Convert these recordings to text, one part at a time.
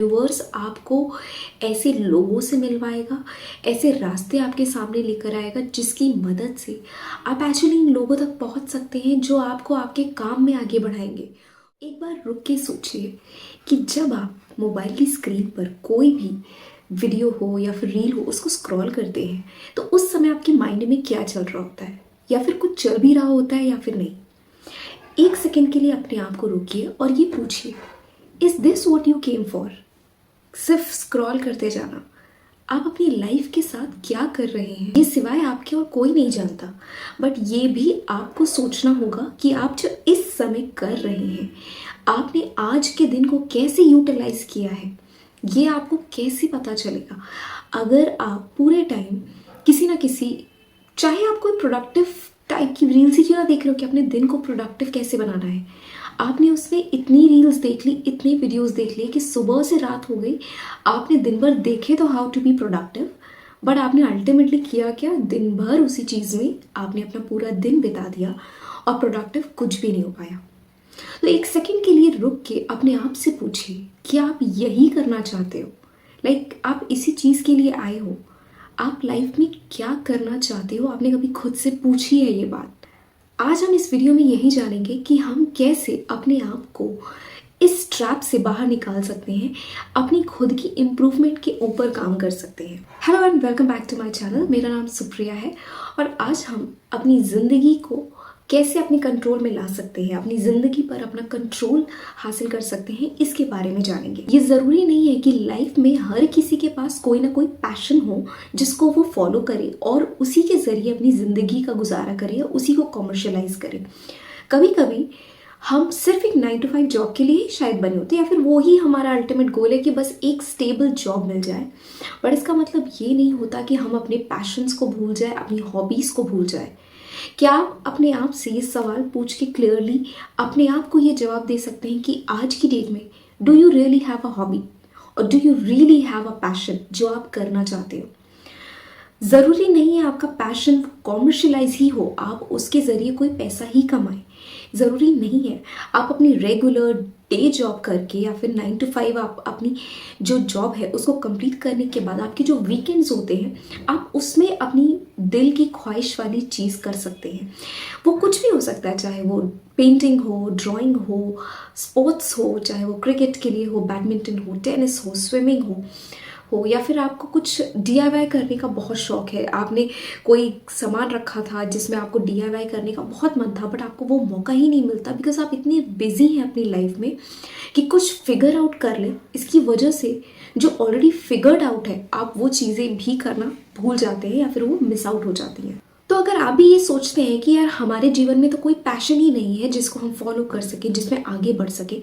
Universe आपको ऐसे लोगों से मिलवाएगा, ऐसे रास्ते आपके सामने लेकर आएगा जिसकी मदद से आप एक्चुअली इन लोगों तक पहुंच सकते हैं जो आपको आपके काम में आगे बढ़ाएंगे। एक बार रुक के सोचिए कि जब आप मोबाइल की स्क्रीन पर कोई भी वीडियो हो या फिर रील हो उसको स्क्रॉल करते हैं तो उस समय आपके माइंड में क्या चल रहा होता है, या फिर कुछ चल भी रहा होता है या फिर नहीं। एक सेकेंड के लिए अपने आप को रोकिए और ये पूछिए, is this what you came for? सिर्फ स्क्रॉल करते जाना। आप अपनी लाइफ के साथ क्या कर रहे हैं ये सिवाय आपके और कोई नहीं जानता, बट ये भी आपको सोचना होगा कि आप जो इस समय कर रहे हैं, आपने आज के दिन को कैसे यूटिलाइज किया है, ये आपको कैसे पता चलेगा। अगर आप पूरे टाइम किसी ना किसी, चाहे आप कोई प्रोडक्टिव टाइप की रील्स ही क्यों ना देख रहे हो कि अपने दिन को प्रोडक्टिव कैसे बनाना है, आपने उसमें इतनी रील्स देख ली, इतनी वीडियोस देख ली कि सुबह से रात हो गई, आपने दिन भर देखे तो how to be productive, but आपने अल्टीमेटली किया क्या, दिन भर उसी चीज़ में आपने अपना पूरा दिन बिता दिया और प्रोडक्टिव कुछ भी नहीं हो पाया। तो एक सेकंड के लिए रुक के अपने आप से पूछिए कि आप यही करना चाहते हो, लाइक आप इसी चीज़ के लिए आए हो, आप लाइफ में क्या करना चाहते हो, आपने कभी खुद से पूछी है ये बात। आज हम इस वीडियो में यही जानेंगे कि हम कैसे अपने आप को इस ट्रैप से बाहर निकाल सकते हैं, अपनी खुद की इम्प्रूवमेंट के ऊपर काम कर सकते हैं। Hello and welcome back to my channel. मेरा नाम सुप्रिया है और आज हम अपनी ज़िंदगी को कैसे अपने कंट्रोल में ला सकते हैं, अपनी ज़िंदगी पर अपना कंट्रोल हासिल कर सकते हैं, इसके बारे में जानेंगे। ये ज़रूरी नहीं है कि लाइफ में हर किसी के पास कोई ना कोई पैशन हो जिसको वो फॉलो करे और उसी के ज़रिए अपनी ज़िंदगी का गुजारा करे या उसी को कमर्शलाइज करे। कभी कभी हम सिर्फ एक 9 to 5 जॉब के लिए ही शायद बने होते हैं, या फिर वो ही हमारा अल्टीमेट गोल है कि बस एक स्टेबल जॉब मिल जाए। बट इसका मतलब ये नहीं होता कि हम अपने पैशंस को भूल जाए, अपनी हॉबीज़ को भूल जाए। क्या आप अपने आप से ये सवाल पूछ के क्लियरली अपने आप को ये जवाब दे सकते हैं कि आज की डेट में do you really have a hobby और do you really have a passion जो आप करना चाहते हो? ज़रूरी नहीं है आपका पैशन कॉमर्शलाइज ही हो, आप उसके ज़रिए कोई पैसा ही कमाएं। ज़रूरी नहीं है आप अपनी रेगुलर डे जॉब करके या फिर 9 to 5 आप अपनी जो जॉब है उसको कंप्लीट करने के बाद आपके जो वीकेंड्स होते हैं आप उसमें अपनी दिल की ख्वाहिश वाली चीज़ कर सकते हैं। वो कुछ भी हो सकता है, चाहे वो पेंटिंग हो, ड्राइंग हो, स्पोर्ट्स हो, चाहे वो क्रिकेट के लिए हो, बैडमिंटन हो, टेनिस हो, स्विमिंग हो, या फिर आपको कुछ DIY करने का बहुत शौक है, आपने कोई सामान रखा था जिसमें आपको DIY करने का बहुत मन था बट आपको वो मौका ही नहीं मिलता बिकॉज आप इतने बिजी हैं अपनी लाइफ में कि कुछ फिगर आउट कर लें। इसकी वजह से जो ऑलरेडी फिगर्ड आउट है आप वो चीज़ें भी करना भूल जाते हैं या फिर वो मिस आउट हो जाती हैं। तो अगर आप भी ये सोचते हैं कि यार हमारे जीवन में तो कोई पैशन ही नहीं है जिसको हम फॉलो कर सकें, जिसमें आगे बढ़ सके,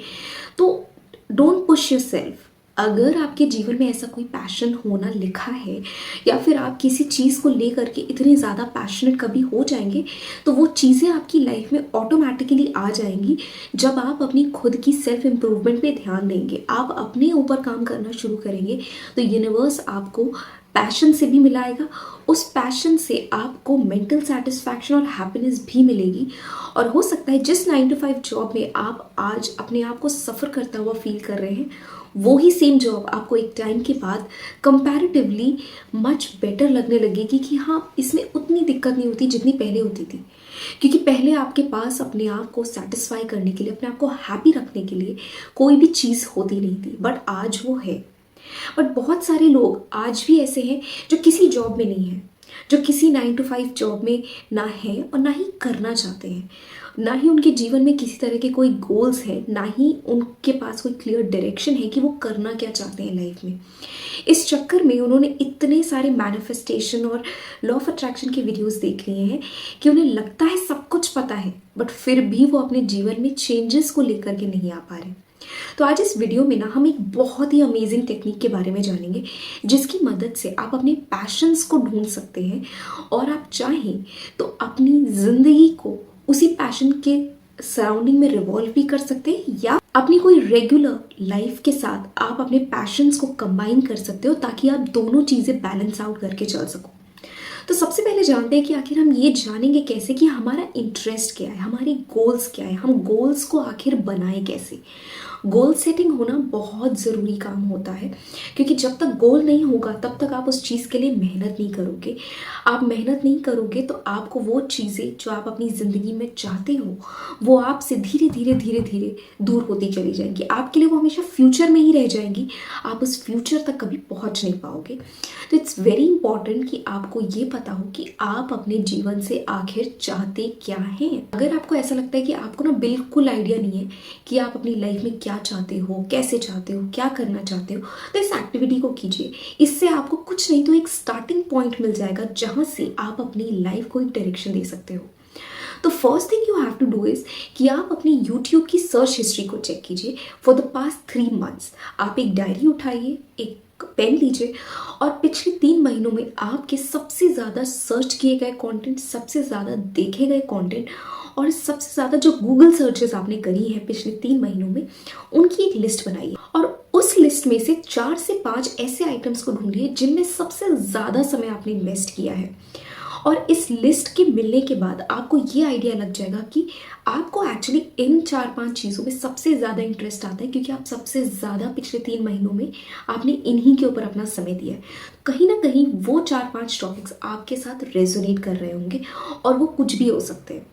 तो डोंट पुश योरसेल्फ। अगर आपके जीवन में ऐसा कोई पैशन होना लिखा है या फिर आप किसी चीज़ को लेकर के इतने ज़्यादा पैशनेट कभी हो जाएंगे तो वो चीज़ें आपकी लाइफ में ऑटोमेटिकली आ जाएंगी जब आप अपनी खुद की सेल्फ इम्प्रूवमेंट पे ध्यान देंगे, आप अपने ऊपर काम करना शुरू करेंगे तो यूनिवर्स आपको पैशन से भी मिलाएगा, उस पैशन से आपको मेंटल सेटिस्फैक्शन और हैप्पीनेस भी मिलेगी। और हो सकता है जिस 9 to 5 जॉब में आप आज अपने आप को सफ़र करता हुआ फील कर रहे हैं वो ही सेम जॉब आपको एक टाइम के बाद कंपैरेटिवली मच बेटर लगने लगेगी कि हाँ इसमें उतनी दिक्कत नहीं होती जितनी पहले होती थी, क्योंकि पहले आपके पास अपने आप को सेटिस्फाई करने के लिए, अपने आप को हैप्पी रखने के लिए कोई भी चीज़ होती नहीं थी, बट आज वो है। बट बहुत सारे लोग आज भी ऐसे हैं जो किसी जॉब में नहीं हैं, जो किसी 9 to 5 जॉब में ना है और ना ही करना चाहते हैं, ना ही उनके जीवन में किसी तरह के कोई गोल्स हैं, ना ही उनके पास कोई क्लियर डायरेक्शन है कि वो करना क्या चाहते हैं लाइफ में। इस चक्कर में उन्होंने इतने सारे मैनिफेस्टेशन और लॉ ऑफ अट्रैक्शन के वीडियोस देख लिए हैं कि उन्हें लगता है सब कुछ पता है बट फिर भी वो अपने जीवन में चेंजेस को लेकर के नहीं आ पा रहे। तो आज इस वीडियो में ना हम एक बहुत ही अमेजिंग टेक्निक के बारे में जानेंगे जिसकी मदद से आप अपने पैशंस को ढूंढ सकते हैं और आप चाहें तो अपनी ज़िंदगी को उसी पैशन के सराउंडिंग में रिवॉल्व भी कर सकते हैं या अपनी कोई रेगुलर लाइफ के साथ आप अपने पैशंस को कंबाइन कर सकते हो ताकि आप दोनों चीज़ें बैलेंस आउट करके चल सको। तो सबसे पहले जानते हैं कि आखिर हम ये जानेंगे कैसे कि हमारा इंटरेस्ट क्या है, हमारे गोल्स क्या है, हम गोल्स को आखिर बनाए कैसे। गोल सेटिंग होना बहुत ज़रूरी काम होता है, क्योंकि जब तक गोल नहीं होगा तब तक आप उस चीज़ के लिए मेहनत नहीं करोगे। आप मेहनत नहीं करोगे तो आपको वो चीज़ें जो आप अपनी ज़िंदगी में चाहते हो वो आपसे धीरे धीरे धीरे धीरे दूर होती चली जाएंगी। आपके लिए वो हमेशा फ्यूचर में ही रह जाएंगी, आप उस फ्यूचर तक कभी पहुंच नहीं पाओगे। तो इट्स वेरी इंपॉर्टेंट कि आपको ये पता हो कि आप अपने जीवन से आखिर चाहते क्या हैं। अगर आपको ऐसा लगता है कि आपको ना बिल्कुल आइडिया नहीं है कि आप अपनी लाइफ में क्या चाहते हो, कैसे चाहते हो, क्या करना चाहते हो, तो इस एक्टिविटी को कीजिए। इससे आपको कुछ नहीं तो एक स्टार्टिंग पॉइंट मिल जाएगा जहाँ से आप अपनी लाइफ को एक डायरेक्शन दे सकते हो। तो first thing you have to do is कि आप अपनी यूट्यूब की सर्च हिस्ट्री को चेक कीजिए फॉर द पास्ट 3 मंथ्स। आप एक डायरी उठाइए, एक पेन लीजिए और पिछले 3 महीनों में आपके सबसे ज़्यादा सर्च किए गए कंटेंट, सबसे ज़्यादा देखे गए कंटेंट और सबसे ज़्यादा जो गूगल सर्चेस आपने करी है पिछले 3 महीनों में, उनकी एक लिस्ट बनाइए और उस लिस्ट में से 4 से 5 ऐसे आइटम्स को ढूंढिए जिनमें सबसे ज़्यादा समय आपने इन्वेस्ट किया है। और इस लिस्ट के मिलने के बाद आपको ये आइडिया लग जाएगा कि आपको एक्चुअली इन 4-5 चीज़ों में सबसे ज़्यादा इंटरेस्ट आता है, क्योंकि आप सबसे ज़्यादा पिछले 3 महीनों में आपने इन्हीं के ऊपर अपना समय दिया है। कहीं ना कहीं वो 4-5 टॉपिक्स आपके साथ रेजोनेट कर रहे होंगे और वो कुछ भी हो सकते हैं।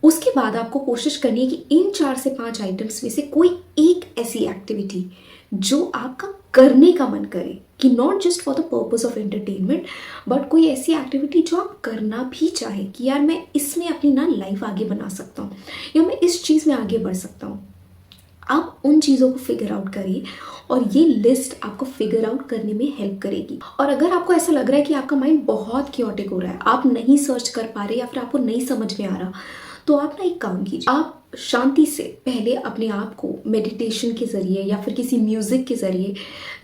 उसके बाद आपको कोशिश करनी है कि इन 4 से 5 आइटम्स में से कोई एक ऐसी एक्टिविटी जो आपका करने का मन करे, कि not just for the purpose of entertainment but कोई ऐसी एक्टिविटी जो आप करना भी चाहे कि यार मैं इसमें अपनी ना लाइफ आगे बना सकता हूँ या मैं इस चीज़ में आगे बढ़ सकता हूँ। आप उन चीज़ों को फिगर आउट करिए और ये लिस्ट आपको फिगर आउट करने में हेल्प करेगी। और अगर आपको ऐसा लग रहा है कि आपका माइंड बहुत क्योटिक हो रहा है, आप नहीं सर्च कर पा रहे या फिर आपको नहीं समझ में आ रहा, तो आप ना एक काम कीजिए, आप शांति से पहले अपने आप को मेडिटेशन के ज़रिए या फिर किसी म्यूज़िक के ज़रिए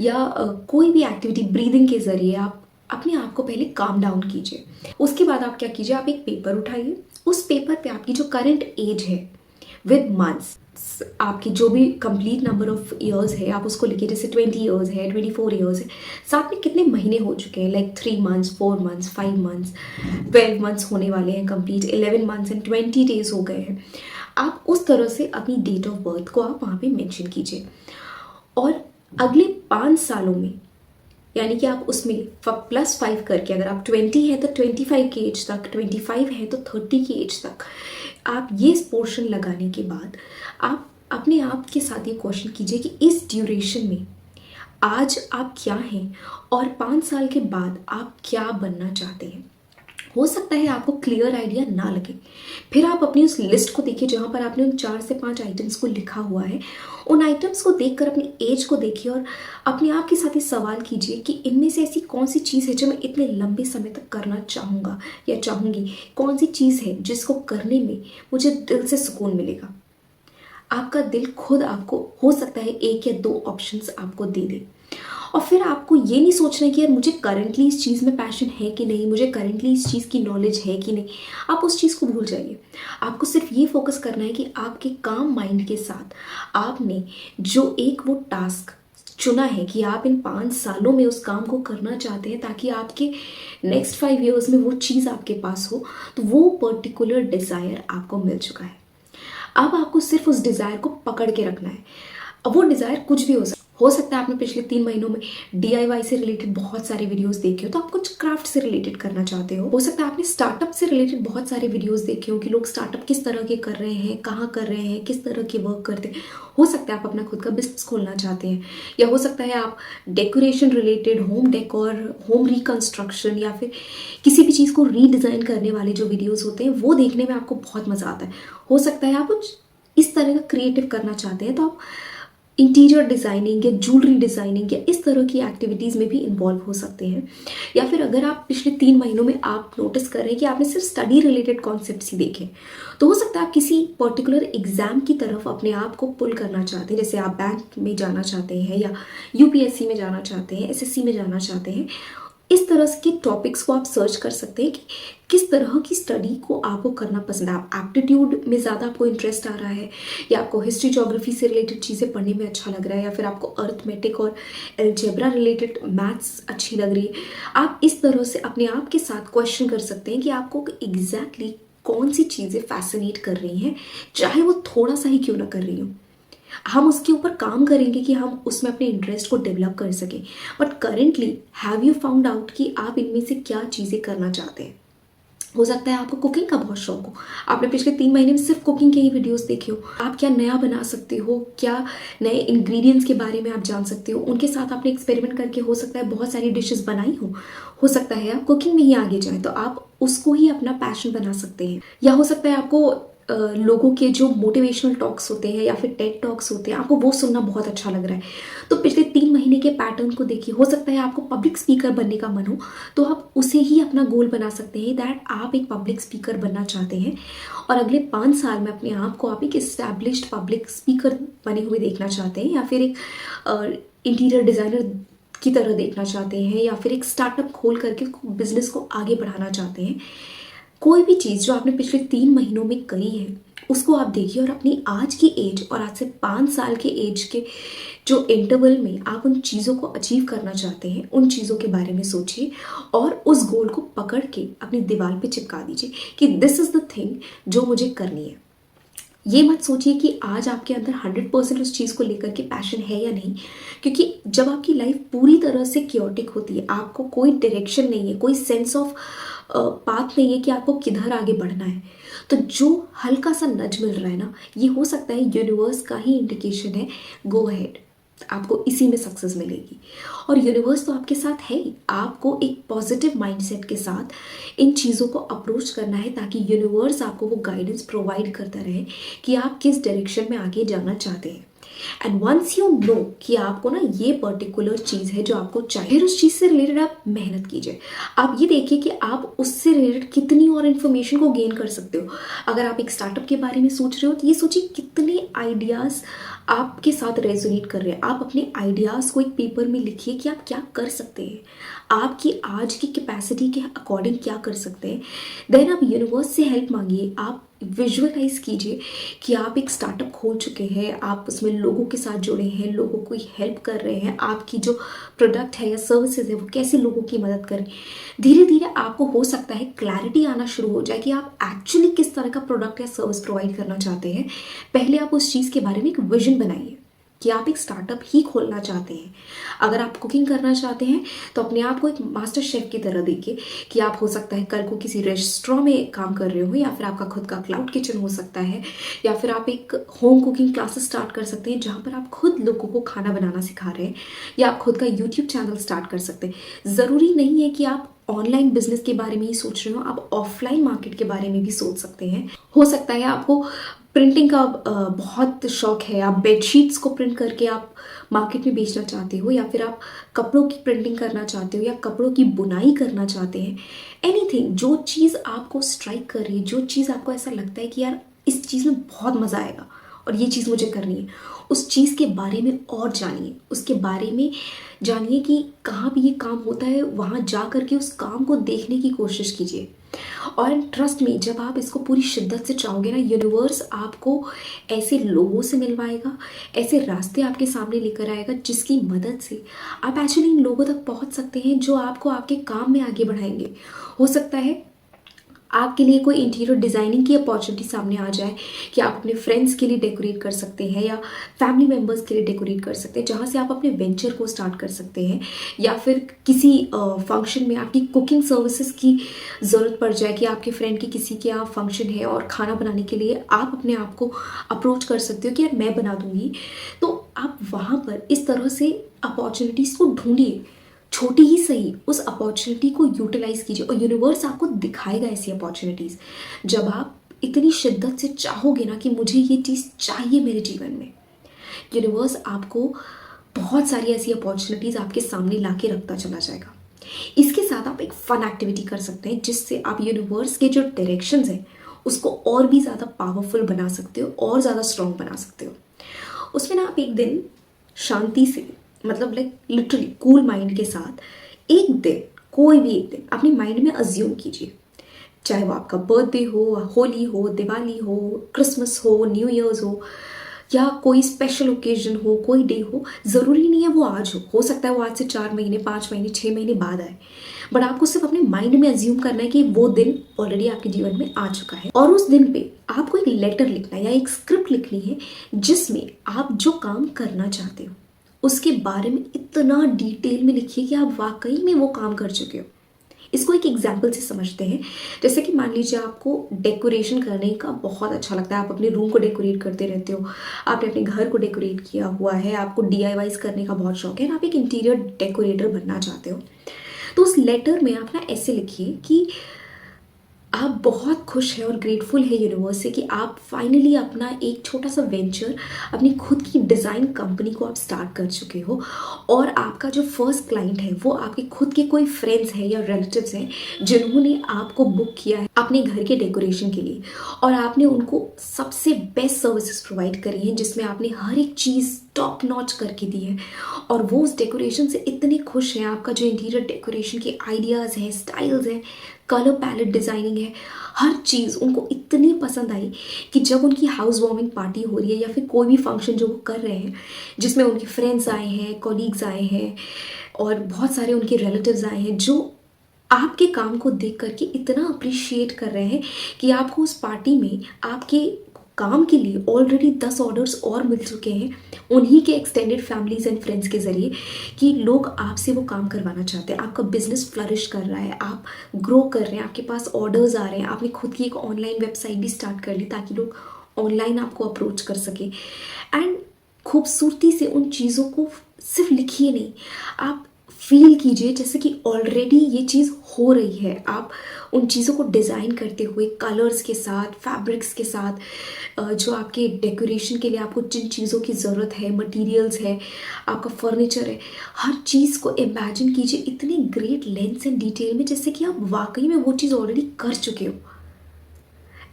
या कोई भी एक्टिविटी ब्रीदिंग के ज़रिए आप अपने आप को पहले काम डाउन कीजिए। उसके बाद आप क्या कीजिए, आप एक पेपर उठाइए, उस पेपर पे आपकी जो करंट एज है विद मंथ्स, आपकी जो भी कंप्लीट नंबर ऑफ ईयर्स है आप उसको लिखिए। जैसे 20 ईयर्स है, 24 ईयर्स है, साथ में कितने महीने हो चुके हैं, like 3 months, 4 months, 5 months, 12 months होने वाले हैं कंप्लीट, 11 मंथ्स एंड 20 डेज हो गए हैं। आप उस तरह से अपनी डेट ऑफ बर्थ को आप वहाँ पे मेंशन कीजिए और अगले 5 सालों में, यानी कि आप उसमें +5 करके, अगर आप 20 है तो 25 की एज तक, 25 है तो 30 की एज तक, आप ये पोर्शन लगाने के बाद आप अपने आप के साथ ये क्वेश्चन कीजिए कि इस ड्यूरेशन में आज आप क्या हैं और 5 साल के बाद आप क्या बनना चाहते हैं। हो सकता है आपको क्लियर आइडिया ना लगे, फिर आप अपनी उस लिस्ट को देखिए जहाँ पर आपने उन 4 से 5 आइटम्स को लिखा हुआ है। उन आइटम्स को देखकर अपनी एज को देखिए और अपने आप के साथ ये सवाल कीजिए कि इनमें से ऐसी कौन सी चीज़ है जो मैं इतने लंबे समय तक करना चाहूँगा या चाहूँगी, कौन सी चीज़ है जिसको करने में मुझे दिल से सुकून मिलेगा। आपका दिल खुद आपको हो सकता है 1 या 2 ऑप्शंस आपको दे दे। और फिर आपको ये नहीं सोचना कि यार मुझे करंटली इस चीज़ में पैशन है कि नहीं, मुझे करंटली इस चीज़ की नॉलेज है कि नहीं। आप उस चीज़ को भूल जाइए। आपको सिर्फ ये फोकस करना है कि आपके काम माइंड के साथ आपने जो एक वो टास्क चुना है कि आप इन 5 सालों में उस काम को करना चाहते हैं ताकि आपके नेक्स्ट 5 ईयर्स में वो चीज़ आपके पास हो, तो वो पर्टिकुलर डिज़ायर आपको मिल चुका है। अब आपको सिर्फ उस डिज़ायर को पकड़ के रखना है। अब वो डिज़ायर कुछ भी हो सकता है आपने पिछले 3 महीनों में DIY से रिलेटेड बहुत सारे वीडियोस देखे हो, तो आप कुछ क्राफ्ट से रिलेटेड करना चाहते हो सकता है आपने स्टार्टअप से रिलेटेड बहुत सारे वीडियोस देखे हो कि लोग स्टार्टअप किस तरह के कर रहे हैं, कहाँ कर रहे हैं, किस तरह के वर्क करते हैं। हो सकता है आप अपना खुद का बिजनेस खोलना चाहते हैं, या हो सकता है आप decoration related, home decor, home reconstruction या फिर किसी भी चीज़ को रीडिज़ाइन करने वाले जो वीडियोज़ होते हैं वो देखने में आपको बहुत मज़ा आता है। हो सकता है आप कुछ इस तरह का क्रिएटिव करना चाहते हैं, तो आप इंटीरियर डिज़ाइनिंग या ज्वेलरी डिज़ाइनिंग या इस तरह की एक्टिविटीज़ में भी इन्वॉल्व हो सकते हैं। या फिर अगर आप पिछले 3 महीनों में आप नोटिस कर रहे हैं कि आपने सिर्फ स्टडी रिलेटेड कॉन्सेप्ट्स ही देखे, तो हो सकता है आप किसी पर्टिकुलर एग्जाम की तरफ अपने आप को पुल करना चाहते हैं। जैसे आप बैंक में जाना चाहते हैं या UPSC में जाना चाहते हैं, SSC में जाना चाहते हैं। इस तरह के टॉपिक्स को आप सर्च कर सकते हैं कि किस तरह की स्टडी को आपको करना पसंद है। आप एप्टीट्यूड में ज़्यादा आपको इंटरेस्ट आ रहा है, या आपको हिस्ट्री ज्योग्राफी से रिलेटेड चीज़ें पढ़ने में अच्छा लग रहा है, या फिर आपको अर्थमेटिक और अलजेब्रा रिलेटेड मैथ्स अच्छी लग रही है। आप इस तरह से अपने आप के साथ क्वेश्चन कर सकते हैं कि आपको एग्जैक्टली कौन सी चीज़ें फैसिनेट कर रही हैं, चाहे वो थोड़ा सा ही क्यों ना कर रही हो। हम उसके ऊपर काम करेंगे कि हम उसमें अपने इंटरेस्ट को डेवलप कर सकें। But currently have you found out कि आप इनमें से क्या चीज़ें करना चाहते हैं। हो सकता है आपको कुकिंग का बहुत शौक हो, आपने पिछले 3 महीने में सिर्फ कुकिंग के ही वीडियोस देखे हो। आप क्या नया बना सकते हो, क्या नए इंग्रेडिएंट्स के बारे में आप जान सकते हो, उनके साथ आपने एक्सपेरिमेंट करके हो सकता है बहुत सारी डिशेस बनाई हो सकता है आप कुकिंग में ही आगे जाएं, तो आप उसको ही अपना पैशन बना सकते हैं। या हो सकता है आपको लोगों के जो मोटिवेशनल टॉक्स होते हैं या फिर टेड टॉक्स होते हैं, आपको वो सुनना बहुत अच्छा लग रहा है, तो पिछले 3 महीने के पैटर्न को देखिए। हो सकता है आपको पब्लिक स्पीकर बनने का मन हो, तो आप उसे ही अपना गोल बना सकते हैं दैट आप एक पब्लिक स्पीकर बनना चाहते हैं और अगले 5 साल में अपने आप को आप एक इस्टेब्लिश्ड पब्लिक स्पीकर बने हुए देखना चाहते हैं, या फिर एक इंटीरियर डिज़ाइनर की तरह देखना चाहते हैं, या फिर एक स्टार्टअप खोल करके बिजनेस को आगे बढ़ाना चाहते हैं। कोई भी चीज़ जो आपने पिछले 3 महीनों में करी है उसको आप देखिए और अपनी आज की एज और आज से 5 साल के एज के जो इंटरवल में आप उन चीज़ों को अचीव करना चाहते हैं उन चीज़ों के बारे में सोचिए और उस गोल को पकड़ के अपनी दीवार पे चिपका दीजिए कि दिस इज़ द थिंग जो मुझे करनी है। ये मत सोचिए कि आज आपके अंदर 100% उस चीज़ को लेकर के पैशन है या नहीं, क्योंकि जब आपकी लाइफ पूरी तरह से क्योटिक होती है, आपको कोई डायरेक्शन नहीं है, कोई सेंस ऑफ पाथ नहीं है कि आपको किधर आगे बढ़ना है, तो जो हल्का सा नज मिल रहा है ना, ये हो सकता है यूनिवर्स का ही इंडिकेशन है, गो अहेड, आपको इसी में सक्सेस मिलेगी। और यूनिवर्स तो आपके साथ है ही, आपको एक पॉजिटिव माइंडसेट के साथ इन चीज़ों को अप्रोच करना है ताकि यूनिवर्स आपको वो गाइडेंस प्रोवाइड करता रहे कि आप किस डायरेक्शन में आगे जाना चाहते हैं। एंड वंस यू नो कि आपको ना ये पर्टिकुलर चीज़ है जो आपको चाहिए, फिर उस चीज़ से रिलेटेड आप मेहनत कीजिए। आप ये देखिए कि आप उससे रिलेटेड कितनी और इन्फॉर्मेशन को गेन कर सकते हो। अगर आप एक स्टार्टअप के बारे में सोच रहे हो तो ये सोचिए कितने आइडियाज़ आपके साथ रेजोनेट कर रहे हैं। आप अपने आइडियाज़ को एक पेपर में लिखिए कि आप क्या कर सकते हैं, आपकी आज की कैपेसिटी के अकॉर्डिंग क्या कर सकते हैं। देन आप यूनिवर्स से हेल्प मांगिए, आप विजुअलाइज कीजिए कि आप एक स्टार्टअप खोल चुके हैं, आप उसमें लोगों के साथ जुड़े हैं, लोगों को हेल्प कर रहे हैं, आपकी जो प्रोडक्ट है या सर्विसेज है वो कैसे लोगों की मदद करें। धीरे धीरे आपको हो सकता है क्लैरिटी आना शुरू हो जाए कि आप एक्चुअली किस तरह का प्रोडक्ट या सर्विस प्रोवाइड करना चाहते हैं। पहले आप उस चीज़ के बारे में एक विजन बनाइए कि आप एक स्टार्टअप ही खोलना चाहते हैं। अगर आप कुकिंग करना चाहते हैं तो अपने आप को एक मास्टर शेफ की तरह देखिए कि आप हो सकता है कल को किसी रेस्टोरेंट में काम कर रहे हो, या फिर आपका खुद का क्लाउड किचन हो सकता है, या फिर आप एक होम कुकिंग क्लासेस स्टार्ट कर सकते हैं जहाँ पर आप खुद लोगों को खाना बनाना सिखा रहे हैं, या आप खुद का यूट्यूब चैनल स्टार्ट कर सकते हैं। ज़रूरी नहीं है कि आप ऑनलाइन बिजनेस के बारे में ही सोच रहे हो, आप ऑफलाइन मार्केट के बारे में भी सोच सकते हैं। हो सकता है आपको प्रिंटिंग का बहुत शौक है, आप बेडशीट्स को प्रिंट करके आप मार्केट में बेचना चाहते हो, या फिर आप कपड़ों की प्रिंटिंग करना चाहते हो, या कपड़ों की बुनाई करना चाहते हैं। एनीथिंग, जो चीज़ आपको स्ट्राइक कर रही है, जो चीज़ आपको ऐसा लगता है कि यार इस चीज़ में बहुत मज़ा आएगा और ये चीज़ मुझे करनी है, उस चीज़ के बारे में और जानिए, उसके बारे में जानिए कि कहाँ भी ये काम होता है, वहाँ जा करके उस काम को देखने की कोशिश कीजिए। और ट्रस्ट में जब आप इसको पूरी शिद्दत से चाहोगे ना, यूनिवर्स आपको ऐसे लोगों से मिलवाएगा, ऐसे रास्ते आपके सामने लेकर आएगा जिसकी मदद से आप एक्चुअली इन लोगों तक पहुंच सकते हैं जो आपको आपके काम में आगे बढ़ाएंगे। हो सकता है आपके लिए कोई इंटीरियर डिज़ाइनिंग की अपॉर्चुनिटी सामने आ जाए कि आप अपने फ्रेंड्स के लिए डेकोरेट कर सकते हैं या फैमिली मेम्बर्स के लिए डेकोरेट कर सकते हैं, जहाँ से आप अपने वेंचर को स्टार्ट कर सकते हैं। या फिर किसी फंक्शन में आपकी कुकिंग सर्विसेज की ज़रूरत पड़ जाए कि आपके फ्रेंड की किसी के यहाँ फंक्शन है और खाना बनाने के लिए आप अपने आप को अप्रोच कर सकते हो कि यार मैं बना दूँगी। तो आप वहाँ पर इस तरह से अपॉर्चुनिटीज़ को ढूंढिए, छोटी ही सही, उस अपॉर्चुनिटी को यूटिलाइज कीजिए और यूनिवर्स आपको दिखाएगा ऐसी अपॉर्चुनिटीज़। जब आप इतनी शिद्दत से चाहोगे ना कि मुझे ये चीज़ चाहिए मेरे जीवन में, यूनिवर्स आपको बहुत सारी ऐसी अपॉर्चुनिटीज़ आपके सामने ला के रखता चला जाएगा। इसके साथ आप एक फ़न एक्टिविटी कर सकते हैं जिससे आप यूनिवर्स के जो डायरेक्शंस हैं उसको और भी ज़्यादा पावरफुल बना सकते हो और ज़्यादा स्ट्रॉन्ग बना सकते हो। उसमें ना आप एक दिन शांति से, मतलब लाइक लिटरली कूल माइंड के साथ एक दिन, कोई भी एक दिन अपने माइंड में अज्यूम कीजिए, चाहे वो आपका बर्थडे हो, होली हो, दिवाली हो, क्रिसमस हो, न्यू ईयर्स हो, या कोई स्पेशल ओकेजन हो, कोई डे हो, ज़रूरी नहीं है वो आज हो सकता है वो आज से 4 महीने, 5 महीने, 6 महीने बाद आए, बट आपको सिर्फ अपने माइंड में अज्यूम करना है कि वो दिन ऑलरेडी आपके जीवन में आ चुका है। और उस दिन पे आपको एक लेटर लिखना है या एक स्क्रिप्ट लिखनी है जिसमें आप जो काम करना चाहते हो उसके बारे में इतना डिटेल में लिखिए कि आप वाकई में वो काम कर चुके हो। इसको एक एग्जाम्पल से समझते हैं। जैसे कि मान लीजिए आपको डेकोरेशन करने का बहुत अच्छा लगता है, आप अपने रूम को डेकोरेट करते रहते हो, आपने अपने घर को डेकोरेट किया हुआ है, आपको DIYs करने का बहुत शौक है, आप एक इंटीरियर डेकोरेटर बनना चाहते हो। तो उस लेटर में आप ना ऐसे लिखिए कि आप बहुत खुश हैं और ग्रेटफुल है यूनिवर्स से कि आप फाइनली अपना एक छोटा सा वेंचर, अपनी खुद की डिज़ाइन कंपनी को आप स्टार्ट कर चुके हो, और आपका जो फर्स्ट क्लाइंट है वो आपके खुद के कोई फ्रेंड्स हैं या रिलेटिव्स हैं जिन्होंने आपको बुक किया है अपने घर के डेकोरेशन के लिए, और आपने उनको सबसे बेस्ट सर्विसेज प्रोवाइड करी हैं जिसमें आपने हर एक चीज़ टॉप नॉच करके दी है, और वो उस डेकोरेशन से इतने खुश हैं। आपका जो इंटीरियर डेकोरेशन के आइडियाज़ हैं, स्टाइल्स हैं, कलर पैलेट डिज़ाइनिंग है, हर चीज़ उनको इतनी पसंद आई कि जब उनकी हाउस वार्मिंग पार्टी हो रही है या फिर कोई भी फंक्शन जो वो कर रहे हैं जिसमें उनके फ्रेंड्स आए हैं, कॉलीग्स आए हैं और बहुत सारे उनके रिलेटिव्स आए हैं जो आपके काम को देख करके इतना अप्रिशिएट कर रहे हैं कि आपको उस पार्टी में आपके काम के लिए ऑलरेडी 10 ऑर्डर्स और मिल चुके हैं उन्हीं के एक्सटेंडेड फैमिलीज एंड फ्रेंड्स के ज़रिए कि लोग आपसे वो काम करवाना चाहते हैं। आपका बिजनेस फ्लरिश कर रहा है, आप ग्रो कर रहे हैं, आपके पास ऑर्डर्स आ रहे हैं, आपने खुद की एक ऑनलाइन वेबसाइट भी स्टार्ट कर ली ताकि लोग ऑनलाइन आपको अप्रोच कर सके। एंड खूबसूरती से उन चीज़ों को सिर्फ लिखिए नहीं, आप फील कीजिए जैसे कि ऑलरेडी ये चीज़ हो रही है। आप उन चीज़ों को डिज़ाइन करते हुए कलर्स के साथ, फैब्रिक्स के साथ, जो आपके डेकोरेशन के लिए आपको जिन चीज़ों की ज़रूरत है, मटेरियल्स है, आपका फर्नीचर है, हर चीज़ को इमेजिन कीजिए इतनी ग्रेट लेंथ एंड डिटेल में जैसे कि आप वाकई में वो चीज़ ऑलरेडी कर चुके हो।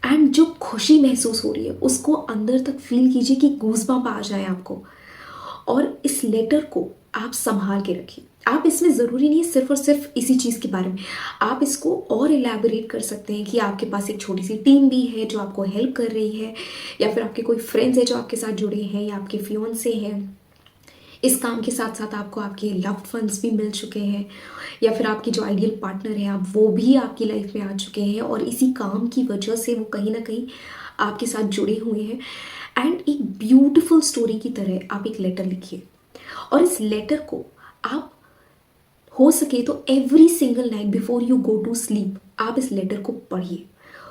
एंड जो खुशी महसूस हो रही है उसको अंदर तक फील कीजिए कि गूज़बम्प आ जाए आपको। और इस लेटर को आप संभाल के रखिए। आप इसमें ज़रूरी नहीं है सिर्फ और सिर्फ इसी चीज़ के बारे में, आप इसको और एलैबोरेट कर सकते हैं कि आपके पास एक छोटी सी टीम भी है जो आपको हेल्प कर रही है, या फिर आपके कोई फ्रेंड्स है जो आपके साथ जुड़े हैं, या आपके फियोंसे हैं। इस काम के साथ साथ आपको आपके लव्ड वंस भी मिल चुके हैं, या फिर आपके जो आइडियल पार्टनर हैं आप वो भी आपकी लाइफ में आ चुके हैं, और इसी काम की वजह से वो कहीं ना कहीं आपके साथ जुड़े हुए हैं। एंड एक ब्यूटिफुल स्टोरी की तरह आप एक लेटर लिखिए, और इस लेटर को आप हो सके तो every single night before you go to sleep आप इस लेटर को पढ़िए,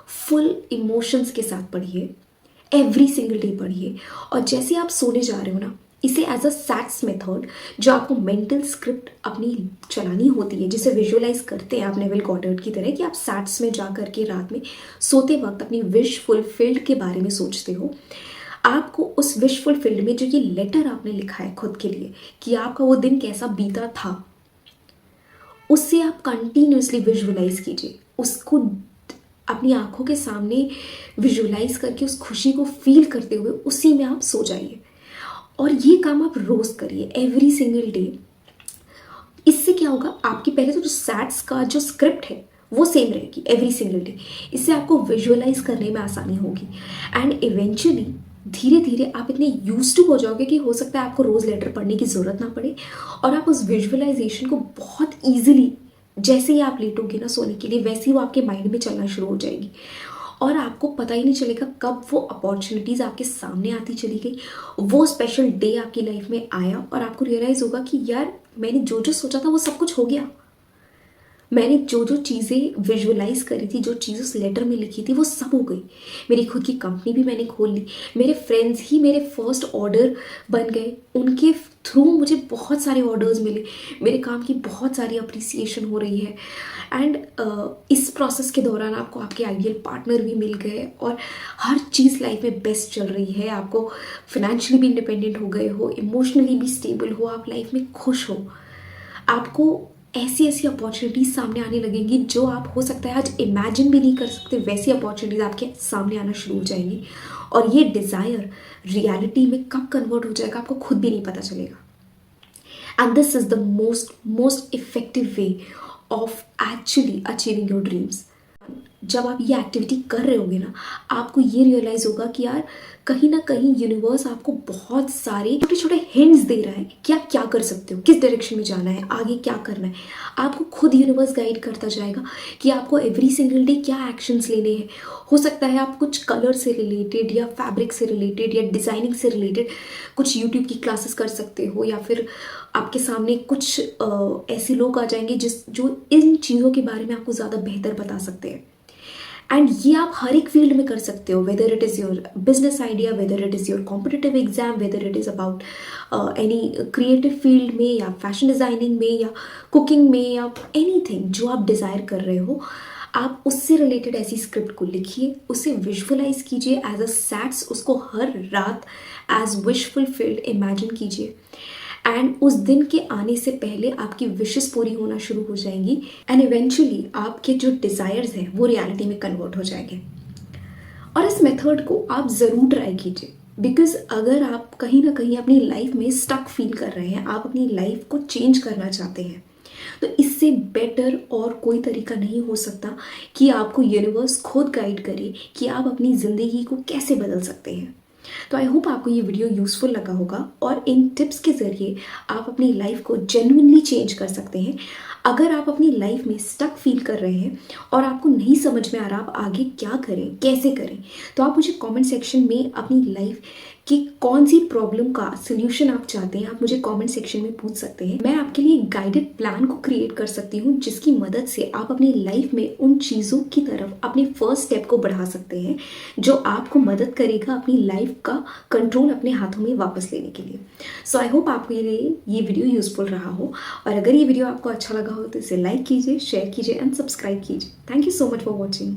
फुल इमोशंस के साथ पढ़िए, एवरी सिंगल डे पढ़िए। और जैसे आप सोने जा रहे हो ना, इसे एज अ सैट्स मेथड जो आपको मेंटल स्क्रिप्ट अपनी चलानी होती है, जिसे विजुअलाइज करते हैं आप नेविल गॉडर्ड की तरह कि आप सैट्स में जा करके रात में सोते वक्त अपनी विश फुलफिल्ड के बारे में सोचते हो। आपको उस विश फुलफिल्ड में जो ये लेटर आपने लिखा है खुद के लिए कि आपका वो दिन कैसा बीता था, उससे आप कंटिन्यूसली विजुअलाइज कीजिए, उसको अपनी आंखों के सामने विजुअलाइज करके उस खुशी को फील करते हुए उसी में आप सो जाइए। और ये काम आप रोज़ करिए, एवरी सिंगल डे। इससे क्या होगा, आपकी पहले तो जो सैट्स का जो स्क्रिप्ट है वो सेम रहेगी एवरी सिंगल डे, इससे आपको विजुअलाइज करने में आसानी होगी। एंड इवेंचुअली धीरे धीरे आप इतने यूज टू हो जाओगे कि हो सकता है आपको रोज़ लेटर पढ़ने की ज़रूरत ना पड़े, और आप उस विजुअलाइजेशन को बहुत ईजिली, जैसे ही आप लेटोगे ना सोने के लिए, वैसे ही वो आपके माइंड में चलना शुरू हो जाएगी, और आपको पता ही नहीं चलेगा कब वो अपॉर्चुनिटीज़ आपके सामने आती चली गई, वो स्पेशल डे आपकी लाइफ में आया, और आपको रियलाइज़ होगा कि यार मैंने जो जो सोचा था वो सब कुछ हो गया। मैंने जो जो चीज़ें विजुअलाइज करी थी, जो चीज़ उस लेटर में लिखी थी वो सब हो गई। मेरी खुद की कंपनी भी मैंने खोल ली, मेरे फ्रेंड्स ही मेरे फर्स्ट ऑर्डर बन गए, उनके थ्रू मुझे बहुत सारे ऑर्डर्स मिले, मेरे काम की बहुत सारी अप्रिसिएशन हो रही है। एंड इस प्रोसेस के दौरान आपको आपके आइडियल पार्टनर भी मिल गए, और हर चीज़ लाइफ में बेस्ट चल रही है। आपको फाइनेंशियली भी इंडिपेंडेंट हो गए हो, इमोशनली भी स्टेबल हो, आप लाइफ में खुश हो। आपको ऐसी ऐसी अपॉर्चुनिटीज़ सामने आने लगेंगी जो आप हो सकता है आज इमेजिन भी नहीं कर सकते, वैसी अपॉर्चुनिटीज़ आपके सामने आना शुरू हो जाएंगी, और ये डिज़ायर रियलिटी में कब कन्वर्ट हो जाएगा आपको खुद भी नहीं पता चलेगा। And this is the most effective way of actually achieving your dreams. जब आप ये एक्टिविटी कर रहे होगे ना, आपको ये रियलाइज़ होगा कि यार कहीं ना कहीं यूनिवर्स आपको बहुत सारे छोटे छोटे हिंट्स दे रहा है कि आप क्या कर सकते हो, किस डायरेक्शन में जाना है, आगे क्या करना है। आपको खुद यूनिवर्स गाइड करता जाएगा कि आपको एवरी सिंगल डे क्या एक्शंस लेने हैं। हो सकता है आप कुछ कलर से रिलेटेड या फैब्रिक से रिलेटेड या डिज़ाइनिंग से रिलेटेड कुछ यूट्यूब की क्लासेस कर सकते हो, या फिर आपके सामने कुछ ऐसे लोग आ जाएंगे जो इन चीज़ों के बारे में आपको ज़्यादा बेहतर बता सकते हैं। एंड ये आप हर एक फील्ड में कर सकते हो, whether it is your business idea, whether it is your competitive exam, whether it is about any creative field में, या फैशन डिज़ाइनिंग में, या कुकिंग में, या एनीथिंग जो आप डिज़ायर कर रहे हो। आप उससे रिलेटेड ऐसी स्क्रिप्ट को लिखिए, उसे विजुअलाइज कीजिए एज अ सैट्स, उसको हर रात एज विश फुलफिल्ड इमेजिन कीजिए। एंड उस दिन के आने से पहले आपकी विशेस पूरी होना शुरू हो जाएंगी, एंड इवेंचुअली आपके जो डिज़ायर्स हैं वो रियलिटी में कन्वर्ट हो जाएंगे। और इस मेथड को आप ज़रूर ट्राई कीजिए, बिकॉज अगर आप कहीं ना कहीं अपनी लाइफ में स्टक फील कर रहे हैं, आप अपनी लाइफ को चेंज करना चाहते हैं, तो इससे बेटर और कोई तरीका नहीं हो सकता कि आपको यूनिवर्स खुद गाइड करे कि आप अपनी ज़िंदगी को कैसे बदल सकते हैं। तो आई होप आपको ये वीडियो यूज़फुल लगा होगा, और इन टिप्स के ज़रिए आप अपनी लाइफ को जेन्युइनली चेंज कर सकते हैं। अगर आप अपनी लाइफ में स्टक फील कर रहे हैं और आपको नहीं समझ में आ रहा आप आगे क्या करें, कैसे करें, तो आप मुझे कमेंट सेक्शन में अपनी लाइफ कि कौन सी प्रॉब्लम का सोल्यूशन आप चाहते हैं, आप मुझे कमेंट सेक्शन में पूछ सकते हैं। मैं आपके लिए गाइडेड प्लान को क्रिएट कर सकती हूँ, जिसकी मदद से आप अपनी लाइफ में उन चीज़ों की तरफ अपने फर्स्ट स्टेप को बढ़ा सकते हैं, जो आपको मदद करेगा अपनी लाइफ का कंट्रोल अपने हाथों में वापस लेने के लिए। सो आई होप आपको ये वीडियो यूजफुल रहा हो, और अगर ये वीडियो आपको अच्छा लगा हो तो इसे लाइक कीजिए, शेयर कीजिए एंड सब्सक्राइब कीजिए। Thank you so much for watching.